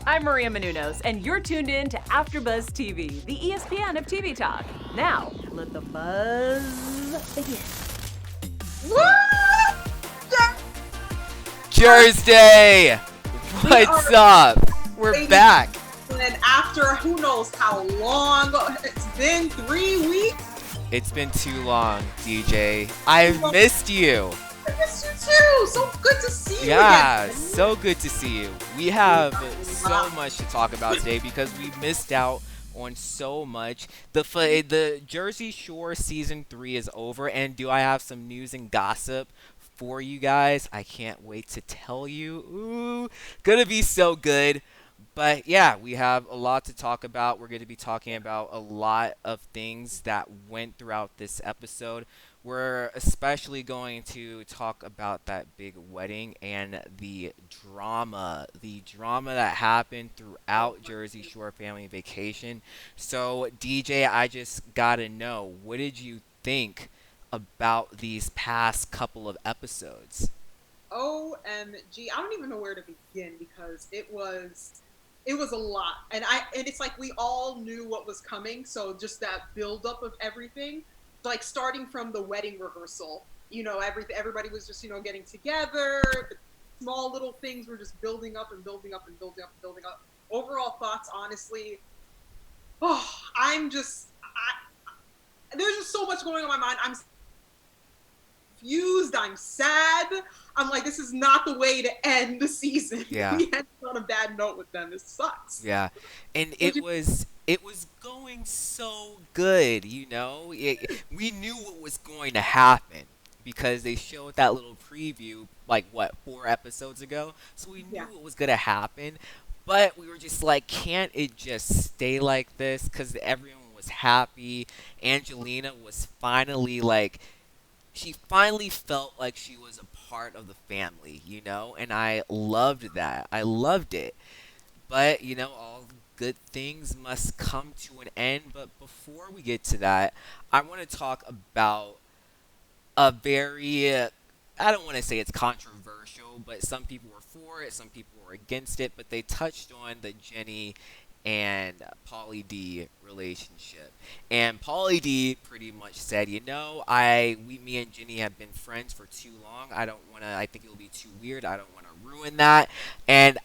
I'm Maria Menounos, and you're tuned in to AfterBuzz TV, the ESPN of TV talk. Now, let the buzz begin. Thursday! What's up? We're back. And after who knows how long, it's been 3 weeks. It's been too long, DJ. I've missed you. I missed you too. So good to see you. Yeah, again. so good to see you. We have so much to talk about today because we missed out on so much. The Jersey Shore season 3 is over, and do I have some news and gossip for you guys? I can't wait to tell you. Ooh, gonna be so good. But yeah, we have a lot to talk about. We're going to be talking about a lot of things that went throughout this episode. We're especially going to talk about that big wedding and the drama that happened throughout Jersey Shore Family Vacation. So, DJ, I just got to know, what did you think about these past couple of episodes? OMG, I don't even know where to begin because it was a lot, and it's like we all knew what was coming. So just that buildup of everything, like starting from the wedding rehearsal, everybody was just getting together. The small little things were just building up and building up and building up and building up. Overall thoughts, honestly, there's just so much going on in my mind. I'm confused. I'm sad. I'm like, this is not the way to end the season. Yeah. We ended on a bad note with them. This sucks. Yeah. And it was going so good, we knew what was going to happen because they showed that little preview, 4 episodes ago. So we knew what was going to happen. But we were just like, can't it just stay like this? Because everyone was happy. Angelina was finally she finally felt like she was a part of the family, and I loved that. I loved it. But, all good things must come to an end. But before we get to that, I want to talk about a very, I don't want to say it's controversial, but some people were for it, some people were against it, but they touched on the Jenni and Pauly D relationship. And Pauly D pretty much said, me and Jenni have been friends for too long. I think it'll be too weird. I don't want to ruin that. And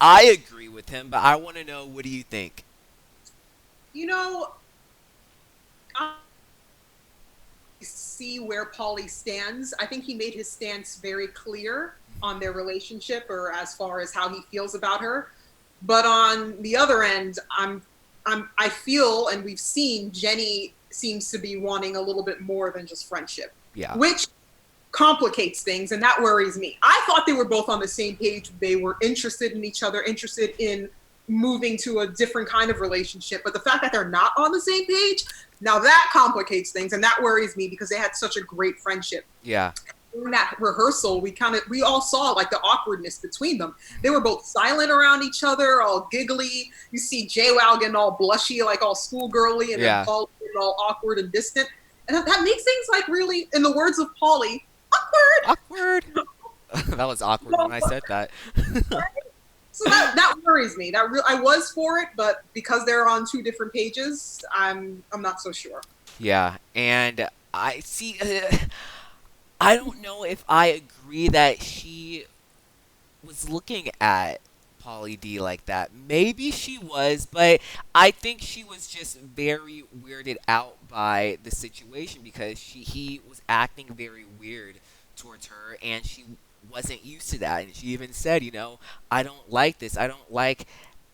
I agree with him, but I want to know, what do you think? I see where Pauly stands. I think he made his stance very clear on their relationship, or as far as how he feels about her. But on the other end, I feel, and we've seen, Jenni seems to be wanting a little bit more than just friendship. Yeah. Which complicates things, and that worries me. I thought they were both on the same page. They were interested in each other, interested in moving to a different kind of relationship. But the fact that they're not on the same page, now that complicates things, and that worries me because they had such a great friendship. Yeah. In that rehearsal, we all saw the awkwardness between them. They were both silent around each other, all giggly. You see JWoww getting all blushy, all schoolgirly, and then Paul getting all awkward and distant. And that makes things really, in the words of Pauly, awkward. That was awkward when I said that. So that worries me. I was for it, but because they're on 2 different pages, I'm not so sure. Yeah, and I see. I don't know if I agree that she was looking at Pauly D like that. Maybe she was, but I think she was just very weirded out by the situation because he was acting very weird towards her, and she wasn't used to that. And she even said, I don't like this. I don't like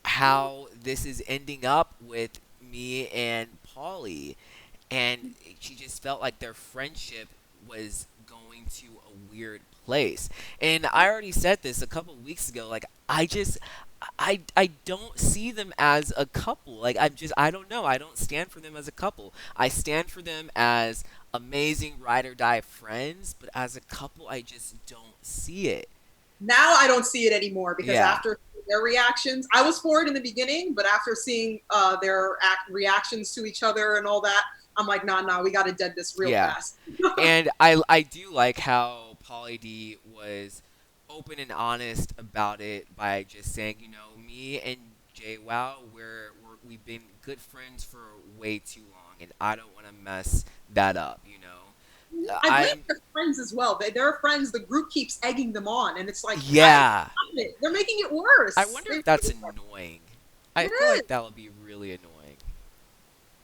how this is ending up with me and Pauly. And she just felt like their friendship was going to a weird place. And I already said this a couple of weeks ago. I don't see them as a couple. I don't know. I don't stand for them as a couple. I stand for them as amazing ride or die friends, but as a couple, I just don't see it. Now I don't see it anymore because after their reactions, I was for it in the beginning, but after seeing their reactions to each other and all that, I'm like, nah, we got to dead this real fast. And I do like how Pauly D was open and honest about it by just saying, me and JWoww, we've been good friends for way too long, and I don't want to mess that up. You know, I blame their friends as well. They're friends. The group keeps egging them on, and it's like, yeah, they're making it worse. I wonder if that's annoying. I feel like that would be really annoying.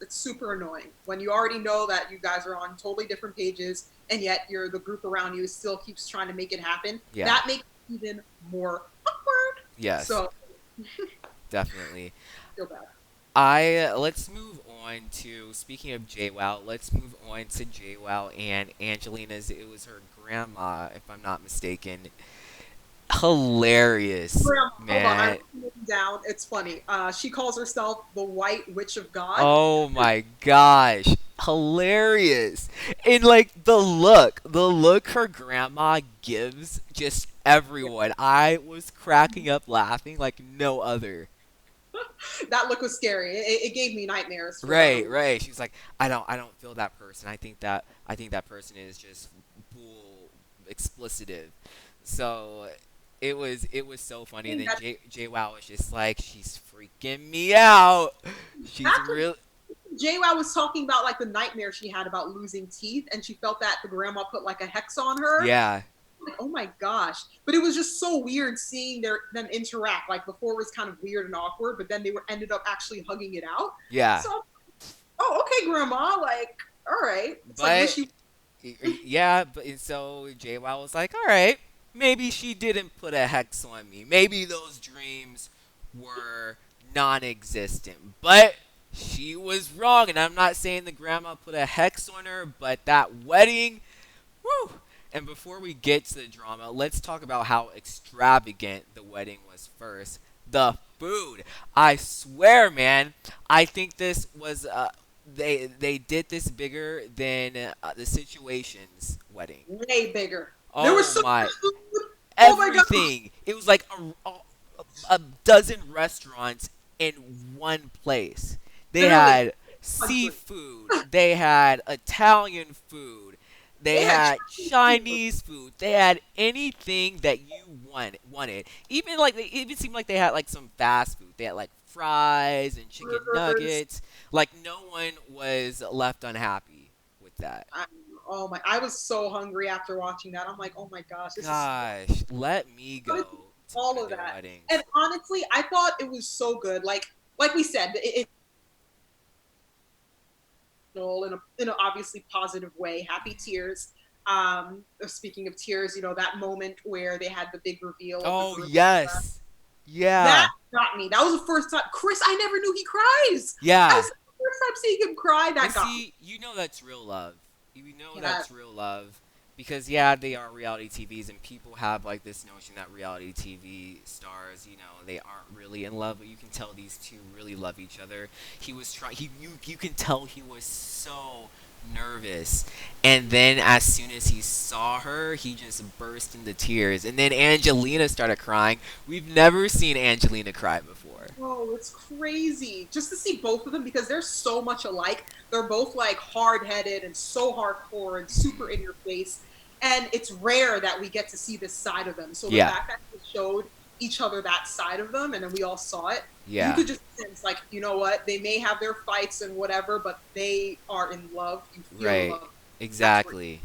It's super annoying when you already know that you guys are on totally different pages, and yet the group around you still keeps trying to make it happen. Yeah. That makes it even more awkward. Yes. So definitely. Feel bad. Let's move on to, speaking of JWoww, let's move on to JWoww and Angelina's. It was her grandma, if I'm not mistaken. Hilarious, Grandma, man. hold on, I'm looking down. It's funny. She calls herself the White Witch of God. Oh my gosh, hilarious! And like the look her grandma gives just everyone. I was cracking up laughing like no other. That look was scary. It gave me nightmares. Right. She's like, I don't feel that person. I think that person is just bull explicitive. So it was so funny. And then JWoww was just like, she's freaking me out. She's real. JWoww was talking about like the nightmare she had about losing teeth, and she felt that the grandma put like a hex on her. Yeah. Like, oh my gosh. But it was just so weird seeing them interact. Like before it was kind of weird and awkward, but then they ended up actually hugging it out. Yeah. So, oh, okay, grandma. Like, all right. It's but like, yeah, but so JWoww was like, all right, maybe she didn't put a hex on me. Maybe those dreams were non-existent. But she was wrong, and I'm not saying the grandma put a hex on her, but that wedding, whew. And before we get to the drama, let's talk about how extravagant the wedding was first. The food. I swear, man, I think this was they did this bigger than the Situations wedding. way bigger. Oh, there was so my. food. Everything. Oh, it was like a dozen restaurants in one place. They had seafood. They had Italian food. They had Chinese food. They had anything that you wanted. Even like it even seemed like they had like some fast food. They had like fries and chicken nuggets. Like no one was left unhappy with that. I was so hungry after watching that. I'm like, oh my gosh. Let me go. All of that. Weddings. And honestly, I thought it was so good. Like we said, it in an obviously positive way. Happy tears. Speaking of tears, that moment where they had the big reveal. Oh, yes. Yeah. That got me. That was the first time. Chris, I never knew he cries. Yeah. That was the first time seeing him cry. That got me. You know that's real love. That's real love. Because, yeah, they are reality TVs, and people have, like, this notion that reality TV stars, they aren't really in love, but you can tell these two really love each other. He was you can tell he was so nervous, and then as soon as he saw her, he just burst into tears, and then Angelina started crying. We've never seen Angelina cry before. Oh, it's crazy just to see both of them, because they're so much alike. They're both like hard-headed and so hardcore and super in your face, and it's rare that we get to see this side of them. So the fact that they showed each other that side of them, and then we all saw it, you could just sense, like, you know what, they may have their fights and whatever, but they are in love. You feel love. Exactly.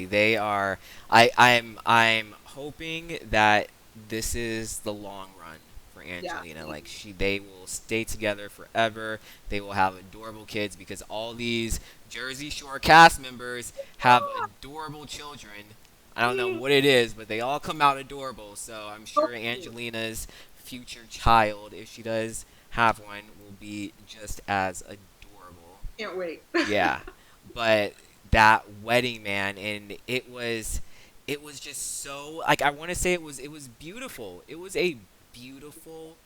They are. I'm hoping that this is the long run for Angelina. Like they will stay together forever. They will have adorable kids, because all these Jersey Shore cast members have adorable children. I don't know what it is, but they all come out adorable. So I'm sure Angelina's future child, if she does have one, will be just as adorable. Can't wait. Yeah, but that wedding, man, and it was just so, like, I want to say it was beautiful. It was a beautiful,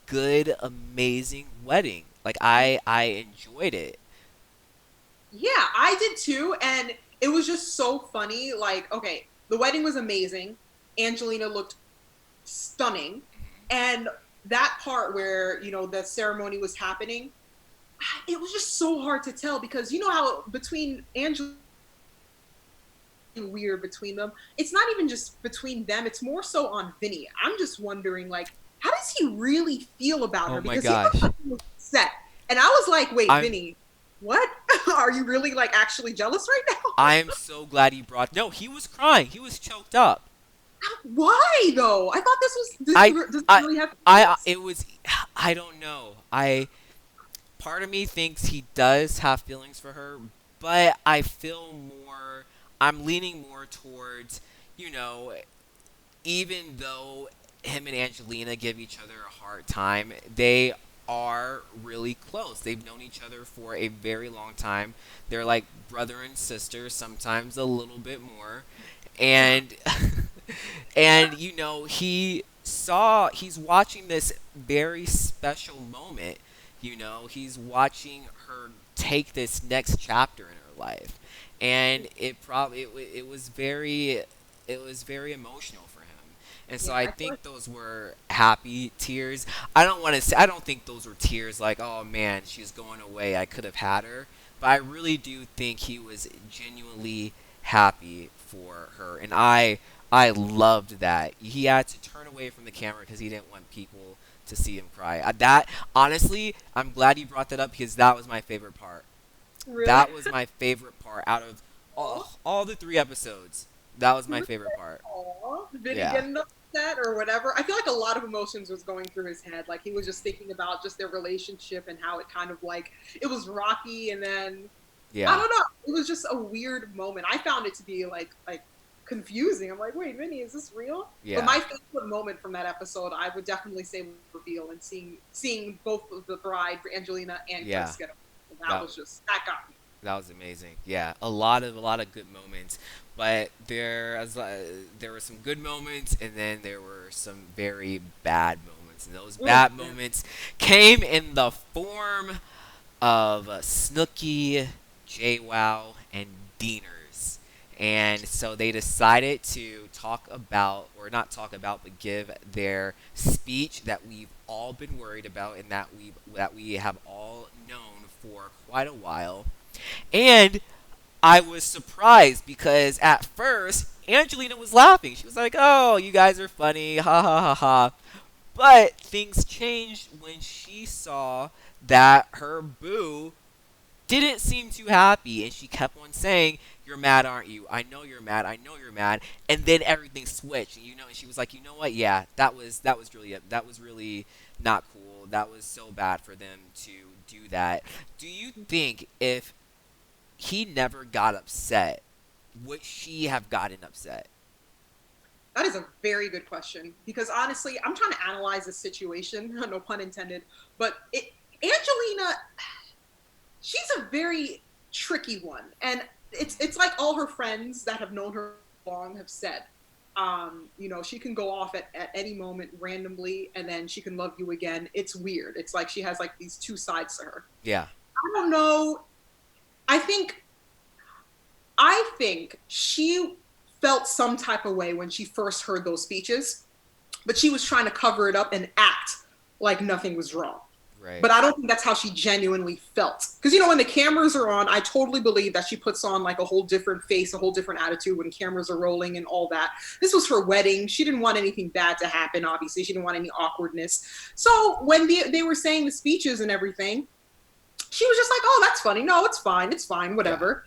good, amazing wedding. Like I enjoyed it. Yeah, I did too, and it was just so funny. Like, okay, the wedding was amazing. Angelina looked stunning, and that part where the ceremony was happening, it was just so hard to tell, because you know how between Angelina weird between them. It's not even just between them. It's more so on Vinny. I'm just wondering, like, how does he really feel about her? Oh my Because he gosh. looked like he was upset. And I was like, wait, I'm- Vinny, what? Are you really like actually jealous right now? I am so glad he brought. No, he was crying. He was choked up. Why though? I thought does this really have It was. I don't know. Part of me thinks he does have feelings for her, but I feel more. I'm leaning more towards, you know, even though him and Angelina give each other a hard time, they are really close. They've known each other for a very long time. They're like brother and sister, sometimes a little bit more. And and you know, he's watching this very special moment. You know, he's watching her take this next chapter in her life. And it was very emotional for him. And so Yeah, I I feel think like those were happy tears. I don't think those were tears like, oh man, she's going away, I could have had her. But I really do think he was genuinely happy for her. And I loved that. He had to turn away from the camera because he didn't want people to see him cry. That honestly, I'm glad you brought that up because that was my favorite part. really. That was my favorite part out of all the 3 episodes. That was my favorite part. Aw, Vinny Yeah. getting upset or whatever. I feel like a lot of emotions was going through his head. Like he was just thinking about just their relationship and how it kind of like it was rocky, and then I Yeah. don't know. It was just a weird moment. I found it to be like confusing. I'm like, wait, Vinny, is this real? Yeah. But my favorite moment from that episode, I would definitely say reveal and seeing both of the bride, Angelina and Yeah. Chris get up. That- That got me. That was amazing. Yeah, a lot of good moments, but there were some good moments, and then there were some very bad moments, and those bad moments came in the form of Snooki, JWoww, and Deaners. And so they decided to talk about, or not talk about, but give their speech that we've all been worried about and that we have all known for quite a while. And I was surprised because at first Angelina was laughing. She was like, "Oh, you guys are funny, ha ha ha ha." But things changed when she saw that her boo didn't seem too happy, and she kept on saying, "You're mad, aren't you? I know you're mad. I know you're mad." And then everything switched, and and she was like, "You know what? Yeah, that was really not cool. That was so bad for them to do that." Do you think if he never got upset, would she have gotten upset? That is a very good question because honestly, I'm trying to analyze this situation. No pun intended. But Angelina, she's a very tricky one, and it's like all her friends that have known her long have said. She can go off at any moment randomly, and then she can love you again. It's weird. It's like she has like these 2 sides to her. Yeah. I don't know. I think she felt some type of way when she first heard those speeches, but she was trying to cover it up and act like nothing was wrong. Right. But I don't think that's how she genuinely felt. Because, when the cameras are on, I totally believe that she puts on like a whole different face, a whole different attitude when cameras are rolling and all that. This was her wedding. She didn't want anything bad to happen, obviously. She didn't want any awkwardness. So when they were saying the speeches and everything, she was just like, "Oh, that's funny. No, it's fine, whatever."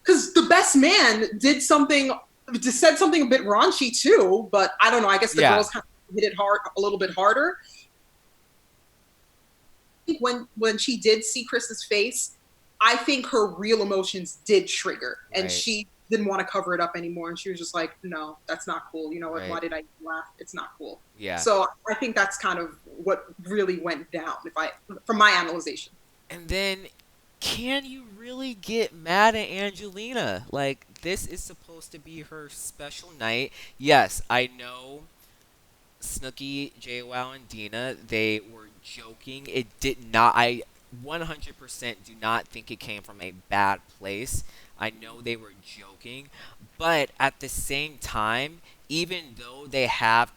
Because the best man said something a bit raunchy too, but I don't know. I guess the girls kind of hit it hard, a little bit harder. I think when she did see Chris's face, I think her real emotions did trigger, and she didn't want to cover it up anymore. And she was just like, "No, that's not cool. You know what? Why did I laugh? It's not cool." Yeah. So I think that's kind of what really went down, from my analyzation. And then, can you really get mad at Angelina? Like, this is supposed to be her special night. Yes, I know Snooki, JWoww, and Deena, they were joking. It did not, I 100% do not think it came from a bad place. I know they were joking. But at the same time, even though they have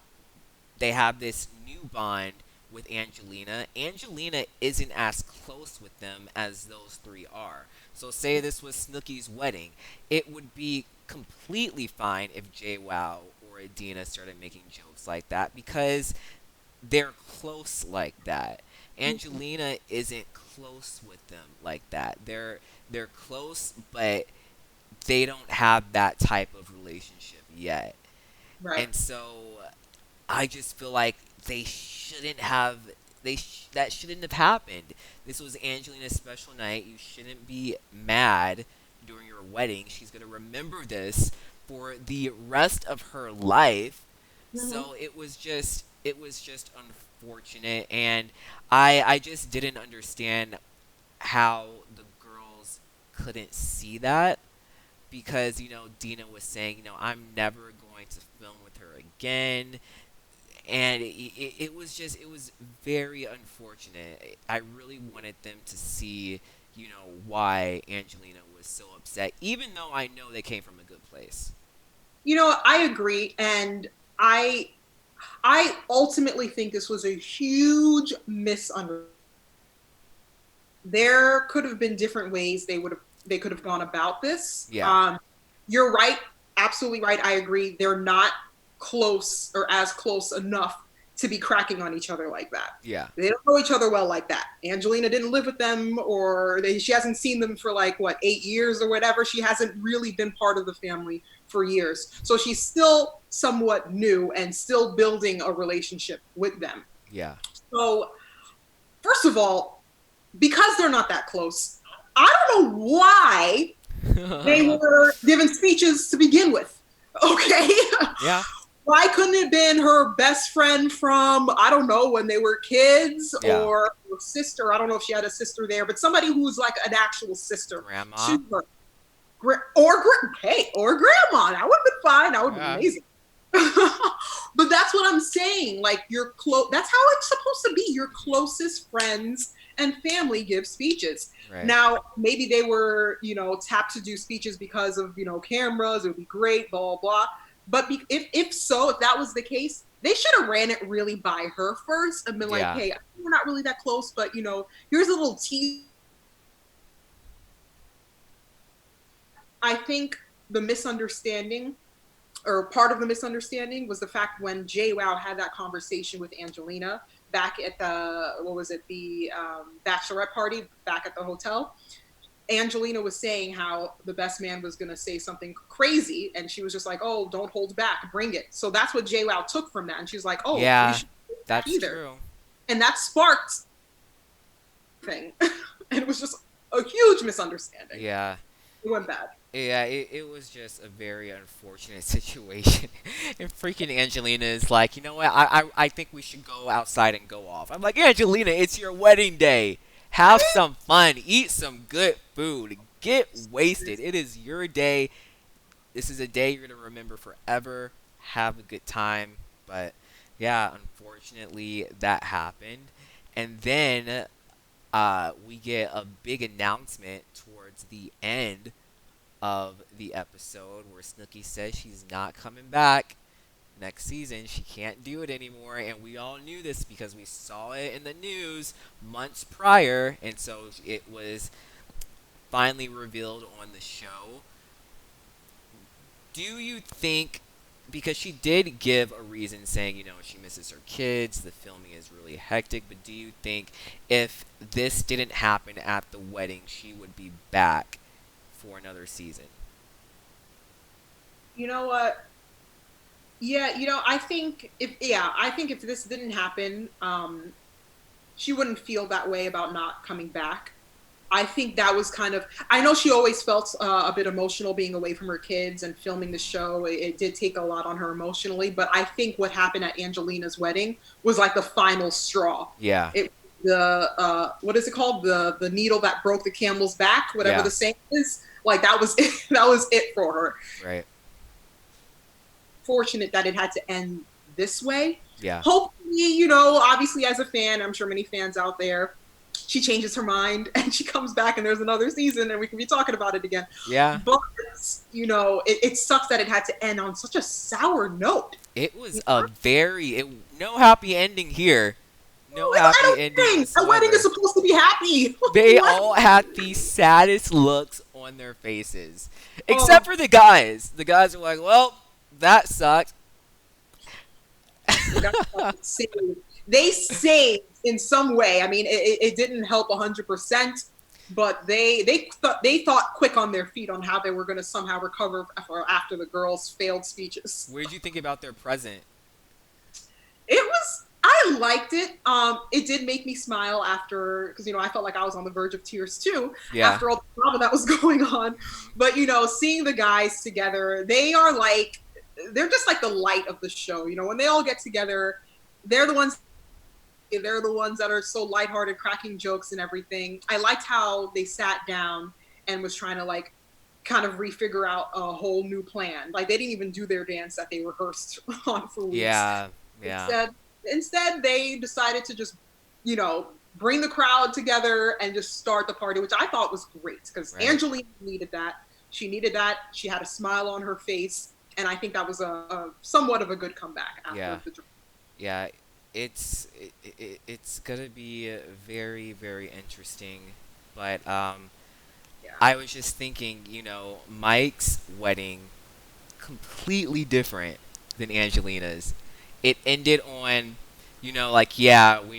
this new bond with Angelina isn't as close with them as those 3 are. So say this was Snooki's wedding, it would be completely fine if JWoww or Deena started making jokes like that because they're close like that. Angelina isn't close with them like that. They're close, but they don't have that type of relationship yet. Right. And so I just feel like that shouldn't have happened. This was Angelina's special night. You shouldn't be mad during your wedding. She's going to remember this for the rest of her life. So it was just unfortunate, and I just didn't understand how the girls couldn't see that, because Deena was saying, I'm never going to film with her again, and it was very unfortunate. I really wanted them to see why Angelina was so upset, even though I know they came from a good place. I agree, and I ultimately think this was a huge misunderstanding. There could have been different ways they could have gone about this. Yeah. You're right, absolutely right. I agree. They're not close or as close enough to be cracking on each other like that. Yeah. They don't know each other well like that. Angelina didn't live with them, or she hasn't seen them for 8 years or whatever. She hasn't really been part of the family for years. So she's still somewhat new and still building a relationship with them. Yeah. So first of all, because they're not that close, I don't know why they were given speeches to begin with. Okay? Yeah. Why couldn't it have been her best friend from, I don't know, when they were kids, Yeah. or her sister? I don't know if she had a sister there, but somebody who's like an actual sister. Grandma. Or grandma. That would have been fine. That would have been amazing. But that's what I'm saying. You're close. That's how it's supposed to be. Your closest friends and family give speeches. Right. Now, maybe they were, tapped to do speeches because of, cameras. It would be great, blah, blah, blah. But if that was the case, they should have ran it really by her first and been like, Yeah. hey, we're not really that close, but, here's a little tease. I think the misunderstanding, or part of the misunderstanding, was the fact when JWoww had that conversation with Angelina back at the bachelorette party back at the hotel. Angelina was saying how the best man was going to say something crazy, and she was just like, oh, don't hold back, bring it. So that's what JWoww took from that, and she's like, oh, yeah, we should that's either. true. And that sparked thing. And it was just a huge misunderstanding. Yeah. It went bad. Yeah, it was just a very unfortunate situation. And freaking Angelina is like, you know what, I think we should go outside and go off. I'm like, Angelina, it's your wedding day. Have some fun. Eat some good food. Get wasted. It is your day. This is a day you're going to remember forever. Have a good time. But, yeah, unfortunately, that happened. And then we get a big announcement towards the end of the episode where Snooki says she's not coming back next season. She can't do it anymore, and we all knew this because we saw it in the news months prior, and so it was finally revealed on the show. Do you think, because she did give a reason saying, she misses her kids, the filming is really hectic, but do you think if this didn't happen at the wedding, she would be back for another season? You know what? Yeah, I think if this didn't happen, she wouldn't feel that way about not coming back. I think that was I know she always felt a bit emotional being away from her kids and filming the show. It did take a lot on her emotionally, but I think what happened at Angelina's wedding was like the final straw. Yeah. What is it called? The needle that broke the camel's back, whatever Yeah. the saying is. Like that was it. That was it for her. Right. Fortunate that it had to end this way. Yeah. Hopefully, obviously as a fan, I'm sure many fans out there, she changes her mind and she comes back and there's another season and we can be talking about it again. Yeah. But, it sucks that it had to end on such a sour note. It was no happy ending here. No happy ending. A wedding is supposed to be happy. They What? all had the saddest looks on their faces. Except for the guys. The guys were like, well, that sucked. they saved in some way. I mean, it didn't help 100%, but they thought quick on their feet on how they were going to somehow recover after the girls' failed speeches. What did you think about their present? I liked it. It did make me smile after, because, I felt like I was on the verge of tears too, after all the drama that was going on. But, seeing the guys together, they're just like the light of the show. When they all get together, they're the ones that are so lighthearted, cracking jokes and everything. I liked how they sat down and was trying to kind of refigure out a whole new plan. Like, they didn't even do their dance that they rehearsed on for weeks. Yeah. Instead, they decided to just, bring the crowd together and just start the party, which I thought was great, because Angelina needed that. She needed that. She had a smile on her face, and I think that was a somewhat of a good comeback after the drama. Yeah, it's gonna be very, very interesting, but I was just thinking, Mike's wedding, completely different than Angelina's. It ended on, we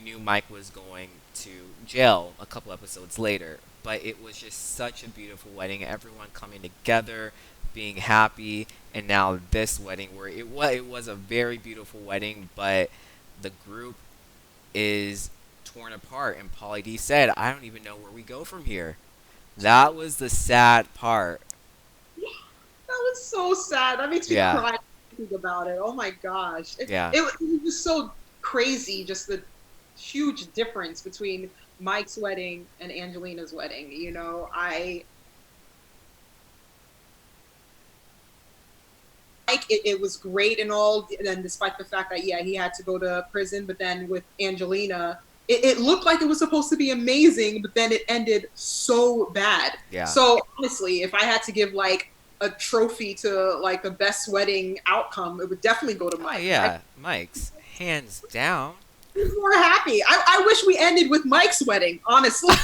knew Mike was going to jail a couple episodes later, but it was just such a beautiful wedding. Everyone coming together, being happy, and now this wedding where it was a very beautiful wedding, but the group is torn apart. And Pauly D said, "I don't even know where we go from here." That was the sad part. Yeah, that was so sad. That makes me cry. About it. Oh my gosh. It was just so crazy, just the huge difference between Mike's wedding and Angelina's wedding. It was great and all, and despite the fact that he had to go to prison, but then with Angelina, it looked like it was supposed to be amazing, but then it ended so bad. So honestly, if I had to give a trophy to the best wedding outcome, it would definitely go to Mike. Mike's hands down. He's more happy. I wish we ended with Mike's wedding, honestly.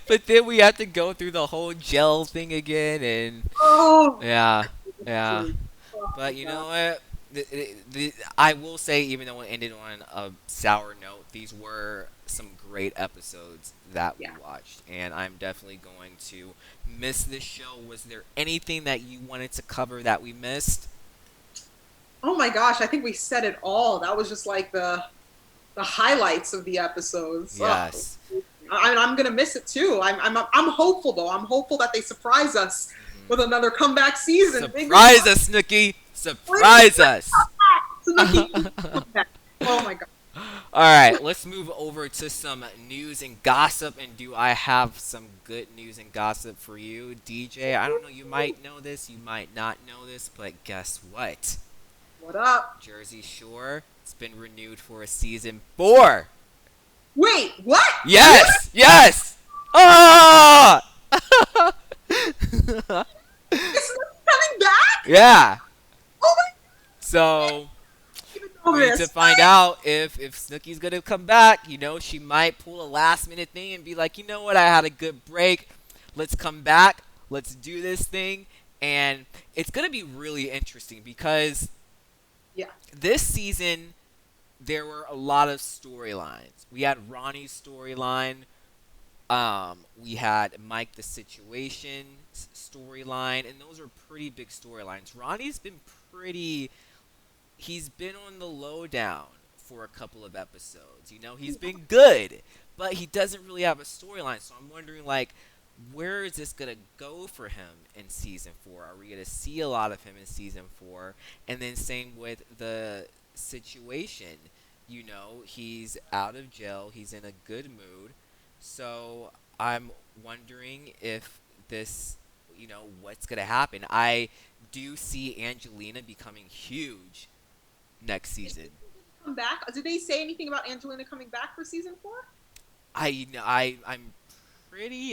But then we have to go through the whole gel thing again, and But you know what? I will say, even though it ended on a sour note, these were some great episodes that we watched, and I'm definitely going to miss this show. Was there anything that you wanted to cover that we missed? Oh my gosh, I think we said it all. That was just the highlights of the episodes. Yes. I'm gonna miss it too. I'm hopeful though. I'm hopeful that they surprise us with another comeback season. Surprise us, Snooki! Surprise us! Snooki. Oh my god. All right, let's move over to some news and gossip. And do I have some good news and gossip for you, DJ? I don't know. You might know this. You might not know this. But guess what? What up? Jersey Shore. It's been renewed for a season 4. Wait, what? Yes! Yes! Ah! It's coming back? Yeah. Oh my. So we need to find out if Snooki's gonna come back. She might pull a last minute thing and be like, you know what, I had a good break. Let's come back. Let's do this thing. And it's gonna be really interesting because this season there were a lot of storylines. We had Ronnie's storyline. We had Mike the Situation's storyline, and those are pretty big storylines. Ronnie's been he's been on the lowdown for a couple of episodes. He's been good, but he doesn't really have a storyline. So I'm wondering, where is this going to go for him in season 4? Are we going to see a lot of him in season 4? And then same with the Situation. He's out of jail. He's in a good mood. So I'm wondering if this, what's going to happen. I do see Angelina becoming huge next season. Come back? Did they say anything about Angelina coming back for season 4? I'm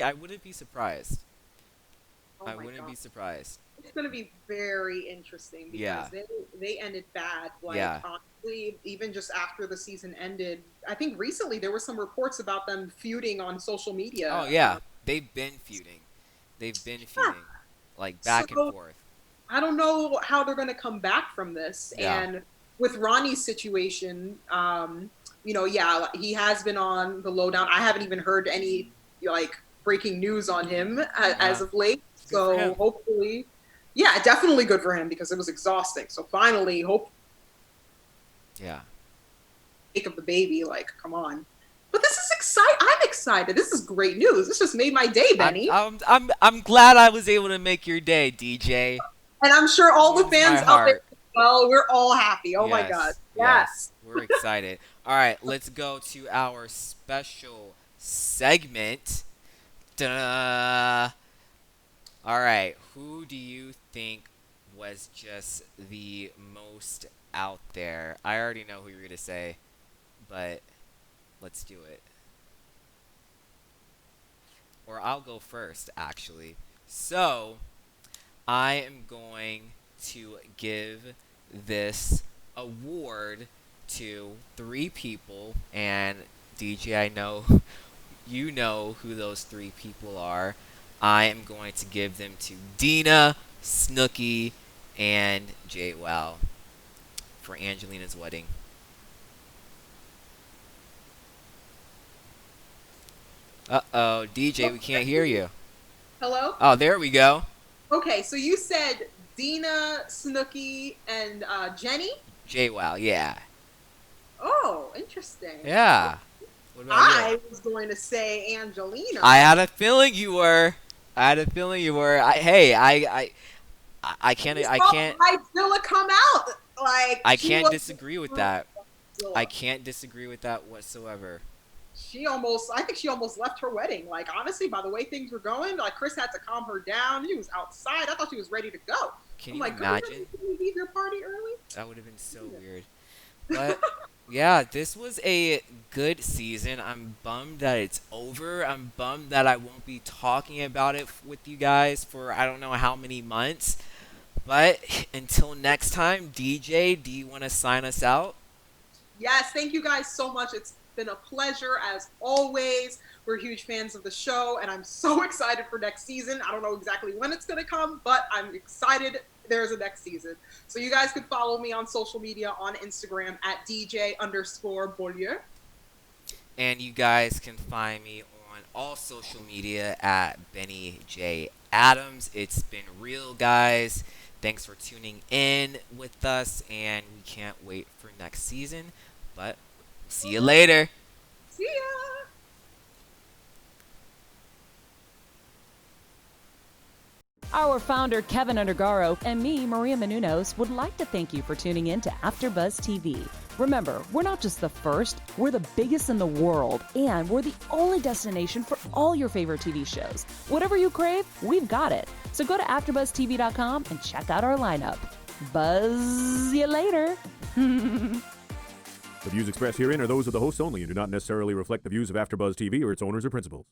I wouldn't be surprised. Oh I wouldn't be surprised. It's going to be very interesting because they ended bad. Honestly, even just after the season ended, I think recently there were some reports about them feuding on social media. Oh yeah, they've been feuding. Back and forth. I don't know how they're going to come back from this. And with Ronnie's situation, yeah, he has been on the lowdown. I haven't even heard any like breaking news on him as of late. So hopefully, yeah, definitely good for him because it was exhausting. So finally, yeah, take of the baby, like, come on. But this is exciting. I'm excited. This is great news. This just made my day, Benny. I'm glad I was able to make your day, DJ. And I'm sure all the fans out there, well, we're all happy. Oh my God. Yes. We're excited. All right, let's go to our special segment. Da-da. All right, who do you think was just the most out there? I already know who you're going to say, but let's do it. Or I'll go first, actually. So, I am going to give this award to 3 people, and DJ, I know you know who those 3 people are. I am going to give them to Deena, Snooki, and J-Well for Angelina's wedding. Uh-oh, DJ, we can't hear you. Hello? Oh, there we go. Okay, so you said Deena, Snooki, and Jenni? J-Well, yeah. Oh, interesting. Yeah. What about I you? was going to say Angelina. I had a feeling you were. I can't. bridezilla come out. Like, I can't disagree with that. I can't disagree with that whatsoever. I think she almost left her wedding. Like, honestly, by the way things were going, like, Chris had to calm her down. She was outside. I thought she was ready to go. Can you imagine? Can you leave your party early? That would have been so weird. But yeah, this was a good season. I'm bummed that it's over. I'm bummed that I won't be talking about it with you guys for I don't know how many months. But until next time, DJ, do you want to sign us out? Yes, thank you guys so much. It's been a pleasure as always. We're huge fans of the show, and I'm so excited for next season. I don't know exactly when it's going to come, but I'm excited there's a next season. So you guys can follow me on social media on Instagram at DJ_Beaulieu. And you guys can find me on all social media at Benny J. Adams. It's been real, guys. Thanks for tuning in with us, and we can't wait for next season. But see you later. See ya. Our founder, Keven Undergaro, and me, Maria Menounos, would like to thank you for tuning in to AfterBuzz TV. Remember, we're not just the first, we're the biggest in the world, and we're the only destination for all your favorite TV shows. Whatever you crave, we've got it. So go to AfterbuzzTV.com and check out our lineup. Buzz you later. The views expressed herein are those of the hosts only and do not necessarily reflect the views of AfterBuzz TV or its owners or principals.